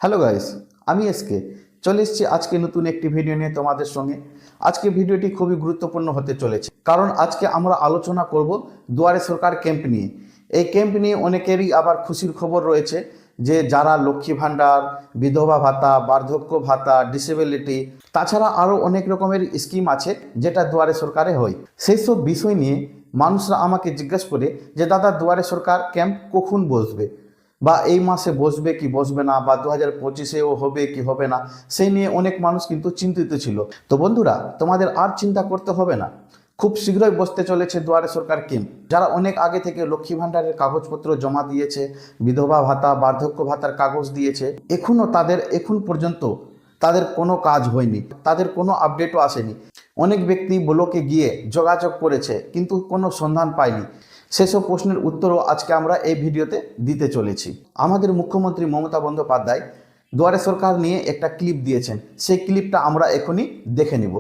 Hello guys, আমি SK চলে এসেছি আজকে নতুন একটি ভিডিও নিয়ে তোমাদের সঙ্গে। আজকে ভিডিওটি খুবই গুরুত্বপূর্ণ হতে চলেছে, কারণ আজকে আমরা আলোচনা করব দুয়ারে সরকার ক্যাম্প নিয়ে। এই ক্যাম্প নিয়ে অনেকেরই আবার খুশির খবর রয়েছে যে যারা লক্ষ্মী ভাণ্ডার, বিধবা ভাতা, বার্ধক্য ভাতা, ডিসেবিলিটি, তাছাড়া আরও অনেক রকমের স্কিম আছে যেটা দুয়ারে সরকারে হয়। সেই সব বিষয় নিয়ে মানুষরা আমাকে জিজ্ঞাসা করে যে দাদা দুয়ারে সরকার ক্যাম্প কখন বসবে, বা এই মাসে বসবে কি বসবে না, বা 2025-এও হবে কি হবে না, সেই নিয়ে অনেক মানুষ কিন্তু চিন্তিত ছিল। তো বন্ধুরা, তোমাদের আর চিন্তা করতে হবে না, খুব শীঘ্রই বসতে চলেছে দুয়ারে সরকার ক্যাম্প। যারা অনেক আগে থেকে লক্ষ্মী ভাণ্ডারের কাগজপত্র জমা দিয়েছে, বিধবা ভাতা, বার্ধক্য ভাতার কাগজ দিয়েছে, এখন পর্যন্ত তাদের কোনো কাজ হয়নি, তাদের কোনো আপডেটও আসেনি। অনেক ব্যক্তি ব্লকে গিয়ে যোগাযোগ করেছে কিন্তু কোনো সন্ধান পায়নি। সেসব প্রশ্নের উত্তরও আজকে আমরা এই ভিডিওতে দিতে চলেছি। আমাদের মুখ্যমন্ত্রী মমতা বন্দ্যোপাধ্যায় দুয়ারে সরকার নিয়ে একটা ক্লিপ দিয়েছেন, সেই ক্লিপটা আমরা এখনই দেখে নিব।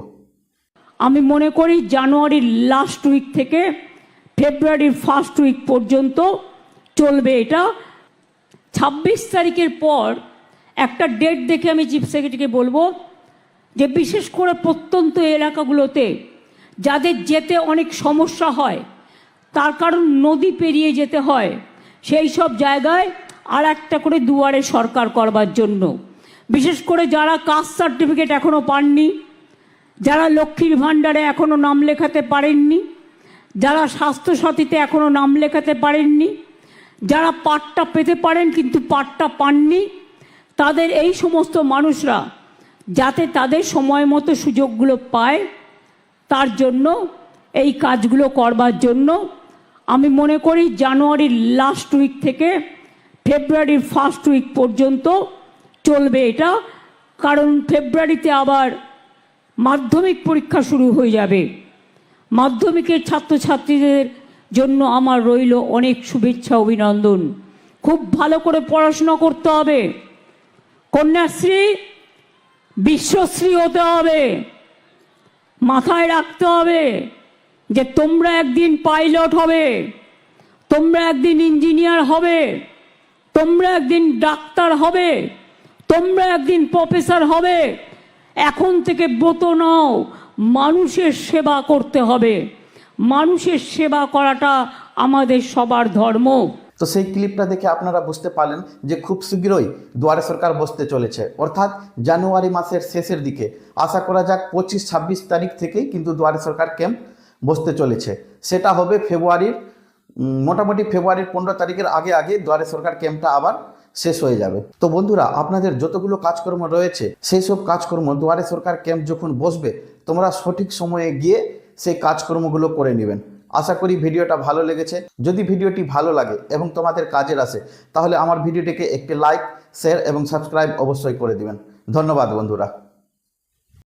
আমি মনে করি জানুয়ারির লাস্ট উইক থেকে ফেব্রুয়ারির ফার্স্ট উইক পর্যন্ত চলবে এটা। 26 তারিখের পর একটা ডেট দেখে আমি চিফ সেক্রেটারিকে বলবো যে বিশেষ করে প্রত্যন্ত এলাকাগুলোতে যাদের যেতে অনেক সমস্যা হয়, তার কারণ নদী পেরিয়ে যেতে হয়, সেই সব জায়গায় আর একটা করে দুয়ারে সরকার করবার জন্য, বিশেষ করে যারা কাস্ট সার্টিফিকেট এখনও পাননি, যারা লক্ষ্মীর ভাণ্ডারে এখনও নাম লেখাতে পারেননি, যারা স্বাস্থ্যসাথীতে এখনও নাম লেখাতে পারেননি, যারা পাট্টা পেতে পারেন কিন্তু পাট্টা পাননি, তাদের এই সমস্ত মানুষরা যাতে তাদের সময় মতো সুযোগগুলো পায়, তার জন্য এই কাজগুলো করবার জন্য আমি মনে করি জানুয়ারির লাস্ট উইক থেকে ফেব্রুয়ারির ফার্স্ট উইক পর্যন্ত চলবে এটা। কারণ ফেব্রুয়ারিতে আবার মাধ্যমিক পরীক্ষা শুরু হয়ে যাবে। মাধ্যমিকের ছাত্রছাত্রীদের জন্য আমার রইল অনেক শুভেচ্ছা, অভিনন্দন। খুব ভালো করে পড়াশোনা করতে হবে, কন্যাশ্রী বিশ্বশ্রী হতে হবে। মাথায় রাখতে হবে যে তোমরা একদিন পাইলট হবে, তোমরা একদিন ইঞ্জিনিয়ার হবে, তোমরা একদিন ডাক্তার হবে, তোমরা একদিন প্রফেসর হবে। এখন থেকে ব্রত নাও, মানুষের সেবা করতে হবে। মানুষের সেবা করাটা আমাদের সবার ধর্ম। তো সেই ক্লিপটা দেখে আপনারা বুঝতে পারলেন যে খুব শীঘ্রই দুয়ারে সরকার বসতে চলেছে, অর্থাৎ জানুয়ারি মাসের শেষের দিকে। আশা করা যাক 25-26 তারিখ থেকেই কিন্তু দুয়ারে সরকার ক্যাম্প বসতে চলেছে। সেটা হবে মোটামুটি ফেব্রুয়ারির 15 তারিখের আগে দুয়ারে সরকার ক্যাম্পটা আবার শেষ হয়ে যাবে। তো বন্ধুরা, আপনাদের যতগুলো কাজকর্ম রয়েছে সেই সব কাজকর্ম দুয়ারে সরকার ক্যাম্প যখন বসবে তোমরা সঠিক সময়ে গিয়ে সেই কাজকর্মগুলো করে নেবেন। আশা করি ভিডিওটা ভালো লেগেছে। যদি ভিডিওটি ভালো লাগে এবং তোমাদের কাজের আসে তাহলে আমার ভিডিওটিকে একটি লাইক, শেয়ার এবং সাবস্ক্রাইব অবশ্যই করে দিবেন। ধন্যবাদ বন্ধুরা।